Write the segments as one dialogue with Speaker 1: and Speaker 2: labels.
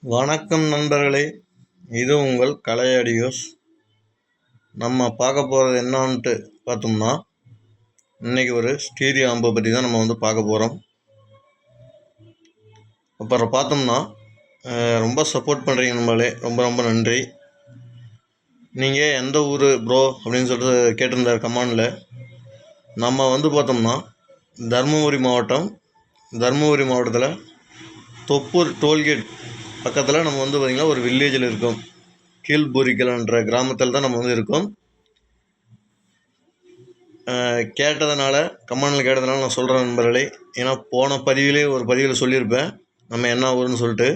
Speaker 1: வணக்கம் நண்பர்களே, இது உங்கள் கலை ஆடியோஸ். நம்ம பார்க்க போகிறது என்னன்ட்டு பார்த்தோம்னா, இன்றைக்கி ஒரு ஸ்டீரியோ ஆம்பை பற்றி தான் நம்ம பார்க்க போகிறோம். அப்புறம் பார்த்தோம்னா ரொம்ப சப்போர்ட் பண்ணுறீங்க நம்மளே, ரொம்ப ரொம்ப நன்றி. நீங்கள் எந்த ஊர் ப்ரோ அப்படின்னு சொல்லிட்டு கேட்டிருந்தார் கமெண்டில். நம்ம பார்த்தோம்னா தருமபுரி மாவட்டத்தில் தொப்பூர் டோல்கேட் பக்கத்தில் நம்ம பார்த்திங்கன்னா ஒரு வில்லேஜில் இருக்கோம். கீழ்பூரிக்கல்ன்ற கிராமத்தில் தான் நம்ம இருக்கோம். கேட்டதுனால கமெண்டில் கேட்டதுனால நான் சொல்கிறேன் நண்பர்களே. ஏன்னா போன ஒரு பதிவில் சொல்லியிருப்பேன் நம்ம என்ன ஊருன்னு சொல்லிட்டு.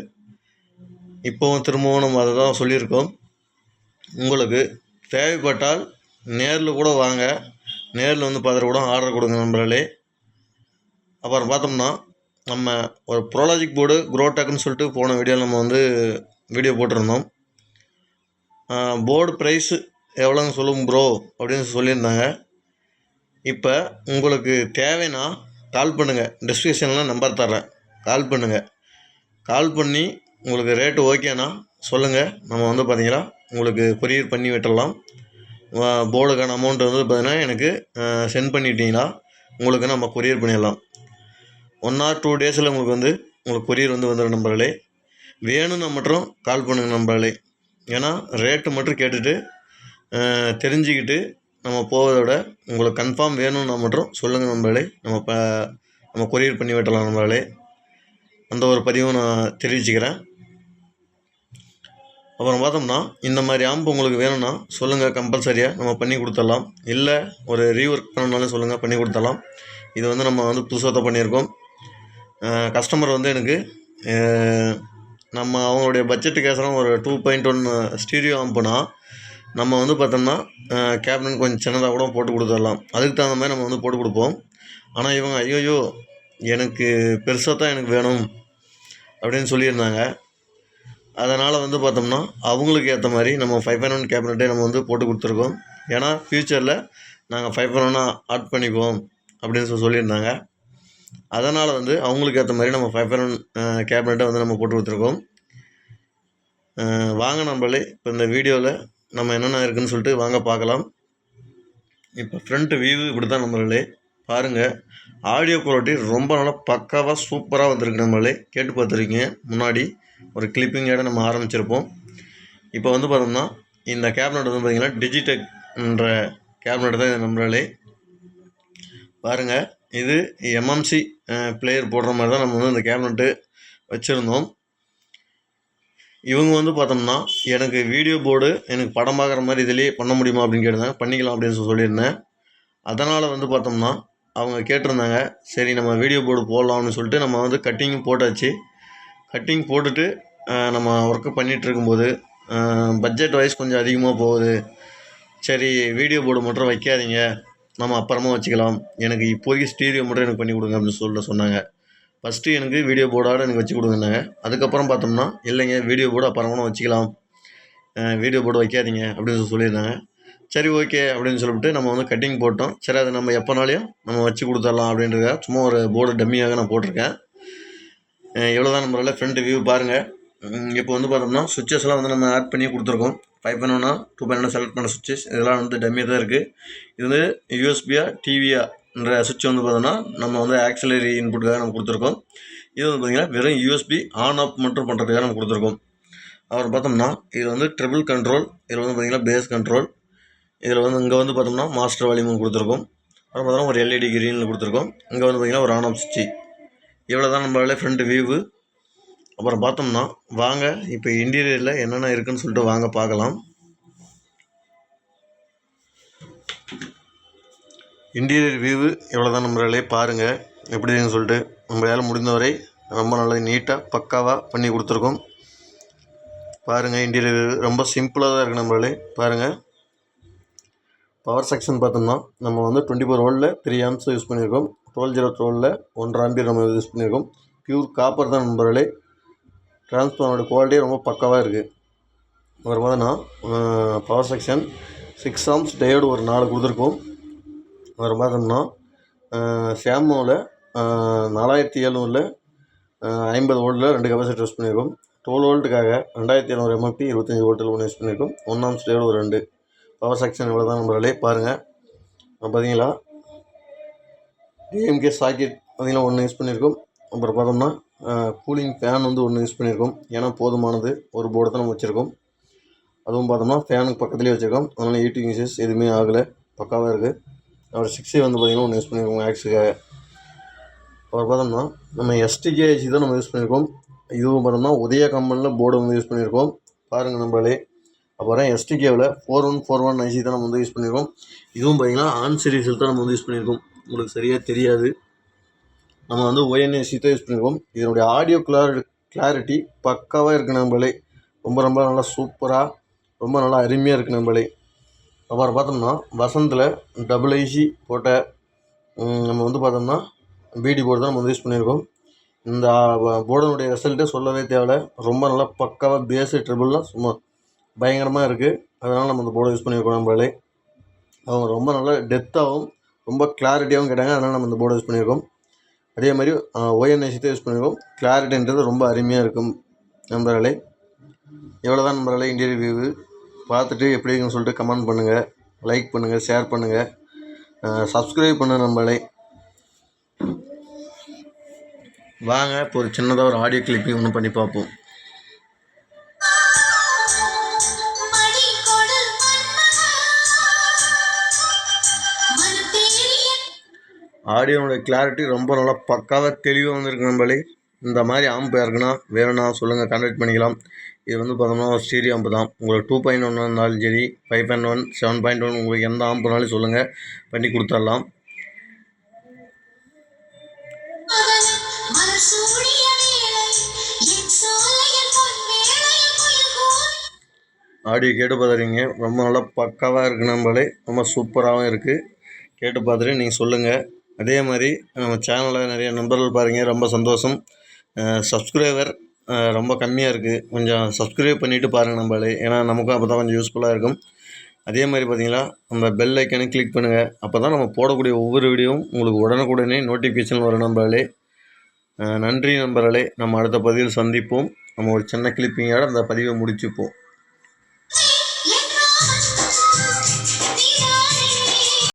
Speaker 1: இப்போவும் திரும்பவும் நம்ம அதை தான் சொல்லியிருக்கோம். உங்களுக்கு தேவைப்பட்டால் நேரில் கூட வாங்க, நேரில் பார்த்துட்டு கூட ஆர்டர் கொடுங்க நண்பர்களே. அப்புறம் பார்த்தோம்னா நம்ம ஒரு ப்ரோலாஜிக் போர்டு குரோடெக்னு சொல்லிட்டு போன வீடியோவில் நம்ம வீடியோ போட்டிருந்தோம். போர்டு ப்ரைஸு எவ்வளோன்னு சொல்லுங்க ப்ரோ அப்படின்னு சொல்லியிருந்தாங்க. இப்போ உங்களுக்கு தேவைன்னா கால் பண்ணுங்கள், டிஸ்கிரிப்ஷனில் நம்பர் தர்றேன், கால் பண்ணுங்கள். கால் பண்ணி உங்களுக்கு ரேட்டு ஓகேனா சொல்லுங்கள். நம்ம பார்த்தீங்கன்னா உங்களுக்கு கொரியர் பண்ணி விட்டுடலாம். போர்டுக்கான அமௌண்ட் பார்த்தீங்கன்னா எனக்கு சென்ட் பண்ணிட்டீங்கன்னா உங்களுக்கு நம்ம கொரியர் பண்ணிடலாம். 1 or 2 டேஸில் உங்களுக்கு கொரியர் வந்துடும் நண்பர்களே. வேணும்னா மட்டும் கால் பண்ணுங்கள் நண்பர்களே. ஏன்னா ரேட்டு மட்டும் கேட்டுட்டு தெரிஞ்சுக்கிட்டு நம்ம போவதை விட உங்களுக்கு கன்ஃபார்ம் வேணும்னா மட்டும் சொல்லுங்கள் நண்பர்களே. நம்ம கொரியர் பண்ணி விட்டலாம் நண்பர்களே. அந்த ஒரு பதிவும் நான் தெரிவிச்சுக்கிறேன். அப்புறம் பார்த்தோம்னா இந்த மாதிரி ஆம்பு உங்களுக்கு வேணும்னா சொல்லுங்கள், கம்பல்சரியாக நம்ம பண்ணி கொடுத்துடலாம். இல்லை ஒரு ரீஒர்க் பண்ணணுன்னாலும் சொல்லுங்கள், பண்ணி கொடுத்துடலாம். இது நம்ம புதுசாக தான் பண்ணியிருக்கோம். கஸ்டமர் எனக்கு நம்ம அவங்களுடைய பட்ஜெட்டுக்கு ஏசரம் ஒரு 2.1 ஸ்டீரியோ ஆம்புனா நம்ம பார்த்தோம்னா கேபினட் கொஞ்சம் சின்னதாக கூட போட்டு கொடுத்துடலாம். அதுக்கு தகுந்த மாதிரி நம்ம போட்டு கொடுப்போம். ஆனால் இவங்க ஐயோ எனக்கு பெருசாக தான் எனக்கு வேணும் அப்படின்னு சொல்லியிருந்தாங்க. அதனால் பார்த்தோம்னா அவங்களுக்கு ஏற்ற மாதிரி நம்ம 5.1 கேபினட்டே நம்ம போட்டு கொடுத்துருக்கோம். ஏன்னா ஃப்யூச்சரில் நாங்கள் 5.1 ஆட் பண்ணிக்குவோம் அப்படின்னு சொல்லியிருந்தாங்க. அதனால் அவங்களுக்கு ஏற்ற மாதிரி நம்ம 5.1 கேபினட்டை நம்ம போட்டு கொடுத்துருக்கோம். வாங்க நண்பர்களே, இப்போ இந்த வீடியோவில் நம்ம என்னென்ன இருக்குதுன்னு சொல்லிட்டு வாங்க பார்க்கலாம். இப்போ ஃப்ரண்ட் வியூ இப்படி தான் நண்பர்களே, பாருங்கள். ஆடியோ குவாலிட்டி ரொம்ப நல்லா பக்காவாக சூப்பராக வந்திருக்கு நண்பர்களே. கேட்டு பார்த்துருக்கீங்க. முன்னாடி ஒரு கிளிப்பிங்கோட நம்ம ஆரம்பிச்சிருப்போம். இப்போ பார்த்தோம்னா இந்த கேபினட் பார்த்திங்கன்னா டிஜிடெக்ன்ற கேபினட் தான் நண்பர்களே. பாருங்கள், இது எம்எம்சி பிளேயர் போடுற மாதிரி தான் நம்ம இந்த கேபினட்டு வச்சுருந்தோம். இவங்க பார்த்தோம்னா எனக்கு வீடியோ போர்டு எனக்கு படம் பார்க்குற மாதிரி இதிலே பண்ண முடியுமா அப்படின்னு கேட்டிருந்தாங்க. பண்ணிக்கலாம் அப்படின்னு சொல்லியிருந்தேன். அதனால் பார்த்தோம்னா அவங்க கேட்டிருந்தாங்க. சரி நம்ம வீடியோ போர்டு போடலாம்னு சொல்லிட்டு நம்ம கட்டிங்கும் போட்டாச்சு. கட்டிங் போட்டுட்டு நம்ம ஒர்க்கு பண்ணிகிட்டு இருக்கும்போது பட்ஜெட் வைஸ் கொஞ்சம் அதிகமாக போகுது. சரி வீடியோ போர்டு மட்டும் வைக்காதீங்க, நம்ம அப்புறமா வச்சுக்கலாம், எனக்கு இப்போதைக்கு ஸ்டீரியோ மட்டும் எனக்கு பண்ணி கொடுங்க அப்படின்னு சொன்னாங்க. ஃபஸ்ட்டு எனக்கு வீடியோ போர்டோடு எனக்கு வச்சு கொடுங்கன்னாங்க. அதுக்கப்புறம் பார்த்தோம்னா இல்லைங்க வீடியோ போர்டு அப்புறமா வச்சுக்கலாம், வீடியோ போர்டு வைக்காதீங்க அப்படின்னு சொல்லியிருந்தாங்க. சரி ஓகே அப்படின்னு சொல்லிவிட்டு நம்ம கட்டிங் போட்டோம். சரி அதை நம்ம எப்போனாலையும் நம்ம வச்சு கொடுத்துடலாம் அப்படின்றத சும்மா ஒரு போர்டு டம்மியாக நான் போட்டிருக்கேன். இவ்வளோ தான் நம்மளால் ஃப்ரண்ட் வியூ பாருங்கள். இப்போ பார்த்தோம்னா சுவிட்சஸ்லாம் நம்ம ஆட் பண்ணி கொடுத்துருக்கோம். 5.1 2.1 செலக்ட் பண்ண சுவிட்சஸ் இதெல்லாம் டம்மியாக தான் இருக்குது. இது யூஎஸ்பியா டிவியான்ற சுவிட்ச் பார்த்தோம்னா நம்ம ஆக்சிலரி இன்புட்டுக்காக நம்ம கொடுத்துருக்கோம். இது பார்த்திங்கன்னா வெறும் யூஎஸ்பி ஆன் ஆஃப் மட்டும் பண்ணுறதுக்காக நம்ம கொடுத்துருக்கோம். அப்புறம் பார்த்தோம்னா இது ட்ரிபிள் கண்ட்ரோல், இதில் பார்த்திங்கன்னா பேஸ் கண்ட்ரோல், இதில் இங்கே பார்த்தோம்னா மாஸ்டர் வால்யூம் கொடுத்துருக்கோம். அப்புறம் பார்த்தோம்னா ஒரு எல்இடி கிரீனில் கொடுத்துருக்கோம். இங்கே பார்த்திங்கன்னா ஒரு ஆன் ஆஃப் சுவிட்சு. இவ்வளோ தான் நம்மளால ஃப்ரண்ட் வியூவு. அப்புறம் பார்த்தோம்னா வாங்க இப்போ இன்டீரியரில் என்னென்ன இருக்குதுன்னு சொல்லிட்டு வாங்க பார்க்கலாம். இன்டீரியர் வியூவு இவ்வளோ தான் நம்மளாலே பாருங்கள் எப்படின்னு சொல்லிட்டு. நம்மளால் முடிந்தவரை ரொம்ப நல்லா நீட்டாக பக்காவாக பண்ணி கொடுத்துருக்கோம். பாருங்கள். இன்டீரியர் ரொம்ப சிம்பிளாக தான் இருக்குது நம்மளே. பாருங்கள். பவர் செக்ஷன் பார்த்தோம்னா நம்ம வந்து 24 வோல்ட்டில் 3 ஆம்ப்ஸ் யூஸ் பண்ணியிருக்கோம். 12/0 1.5 ஆம்பியர் நம்ம யூஸ் பண்ணியிருக்கோம். பியூர் காப்பர் தான் நண்பர்களே. டிரான்ஸ்ஃபார்மரோட குவாலிட்டி ரொம்ப பக்காவாக இருக்குது. ஒரு பார்த்தோன்னா பவர் செக்ஷன் 6 ஆம்ப்ஸ் டயோடு ஒரு 4 கொடுத்துருக்கோம். ஒரு பார்த்தோம்னா சாமோவில் 4700 50 வோல்ட்டில் 2 கெப்பாசிட்டர் யூஸ் பண்ணியிருக்கோம். 12 வோல்ட்டுக்காக 2700 எம்எம்பி 25 வோல்ட்டில் ஒன்று யூஸ் பண்ணியிருக்கோம். 1 ஆம்ப்ஸ் டயோடு ஒரு 2. பவர் செக்ஷன் இவ்வளோ தான் நண்பர்களே. பாருங்கள். பார்த்தீங்களா டிஎம்கே சாக்கெட் பார்த்தீங்கன்னா ஒன்று யூஸ் பண்ணியிருக்கோம். அப்புறம் பார்த்தோம்னா கூலிங் ஃபேன் வந்து ஒன்று யூஸ் பண்ணியிருக்கோம். ஏன்னா போதுமானது ஒரு போர்டு தான் நம்ம வச்சுருக்கோம். அதுவும் பார்த்தோம்னா ஃபேனுக்கு பக்கத்துலேயே வச்சுருக்கோம். அதனால் ஹீட்டிங் இஷ்யூஸ் எதுவுமே ஆகலை, பக்காவாக இருக்குது. அப்புறம் 6A வந்து பார்த்திங்கன்னா ஒன்று யூஸ் பண்ணியிருக்கோம் ஆக்ஸுக்காக. அப்புறம் பார்த்தோம்னா நம்ம எஸ்டிகே ஐசி தான் நம்ம யூஸ் பண்ணியிருக்கோம். இதுவும் பார்த்தோம்னா உதயா கம்பெனியில் போர்டு வந்து யூஸ் பண்ணியிருக்கோம். பாருங்கள் நம்மளே. அப்புறம் எஸ்டிகேவில் 4141 ஐசி தான் நம்ம வந்து யூஸ் பண்ணியிருக்கோம். இதுவும் பார்த்திங்கன்னா ஆன் சீரிஸில் தான் நம்ம வந்து யூஸ் பண்ணியிருக்கோம். உங்களுக்கு சரியாக தெரியாது. நம்ம வந்து ONAC தான் யூஸ் பண்ணியிருக்கோம். இதனுடைய ஆடியோ கிளாரிட்டி பக்காவாக இருக்குது நம்மளே. ரொம்ப ரொம்ப நல்லா சூப்பராக ரொம்ப நல்லா அருமையாக இருக்குது நம்மளே. அப்புறம் பார்த்தோம்னா வசந்தில் டபுள் ஐசி போட்ட நம்ம வந்து பார்த்தோம்னா பிடி போர்டு தான் நம்ம வந்து யூஸ் பண்ணியிருக்கோம். இந்த போர்டனுடைய ரிசல்ட்டு சொல்லவே தேவையில்லை. ரொம்ப நல்லா பக்காவாக பேஸு ட்ரிபிள்லாம் சும்மா பயங்கரமாக இருக்குது. அதனால் நம்ம இந்த போர்டை யூஸ் பண்ணியிருக்கோம் நம்மளே. அவங்க ரொம்ப நல்லா டெப்த்தாகவும் ரொம்ப கிளாரிட்டியாகவும் கேட்டாங்க. அதனால் நம்ம இந்த போர்டை யூஸ் பண்ணியிருக்கோம். அதே மாதிரி ONAC தான் யூஸ் பண்ணியிருக்கோம். கிளாரிட்டின்றது ரொம்ப அருமையாக இருக்கும் நண்பர்களே. எவ்வளோ தான் நண்பர்களே இன்டீரியர் வியூ பார்த்துட்டு எப்படி இருக்குன்னு சொல்லிட்டு கமெண்ட் பண்ணுங்கள், லைக் பண்ணுங்கள், ஷேர் பண்ணுங்கள், சப்ஸ்கிரைப் பண்ண நண்பர்களே. வாங்க இப்போ ஒரு சின்னதாக ஒரு ஆடியோ கிளிப்பிங் ஒன்று பண்ணி பார்ப்போம். ஆடியோனுடைய கிளாரிட்டி ரொம்ப நல்லா பக்காவாக தெளிவாக வந்துருக்கு நண்பர்களே. இந்த மாதிரி ஆம்ப் இருக்குன்னா வேணும்னா சொல்லுங்கள், கான்டாக்ட் பண்ணிக்கலாம். இது வந்து பார்த்தோம்னா ஒரு ஸ்டீரியோ ஆம்பு தான். உங்களுக்கு 2.1 இருந்தாலும் சரி, 5.1, 7.1 உங்களுக்கு எந்த ஆம்புனாலும் சொல்லுங்கள், பண்ணி கொடுத்துடலாம். ஆடியோ கேட்டு பார்த்துறீங்க, ரொம்ப நல்லா பக்காவாக இருக்குது நம்மளே. ரொம்ப சூப்பராகவும் இருக்குது. கேட்டு பார்த்துட்டு நீங்கள் சொல்லுங்கள். அதே மாதிரி நம்ம சேனலில் நிறைய நண்பர்கள் பாருங்கள், ரொம்ப சந்தோஷம். சப்ஸ்கிரைபர் ரொம்ப கம்மியாக இருக்குது. கொஞ்சம் சப்ஸ்கிரைப் பண்ணிவிட்டு பாருங்கள் நம்மளே. ஏன்னா நமக்கும் அப்போ தான் கொஞ்சம் யூஸ்ஃபுல்லாக இருக்கும். அதே மாதிரி பார்த்தீங்களா நம்ம பெல் ஐக்கனை கிளிக் பண்ணுங்கள். அப்போ தான் நம்ம போடக்கூடிய ஒவ்வொரு வீடியோவும் உங்களுக்கு உடனுக்குடனே நோட்டிஃபிகேஷன் வரும் நண்பர்களே. நன்றி நண்பர்களே. நம்ம அடுத்த பதிவில் சந்திப்போம். நம்ம ஒரு சின்ன கிளிப்பிங்கோட அந்த பதிவை முடிச்சுப்போம்.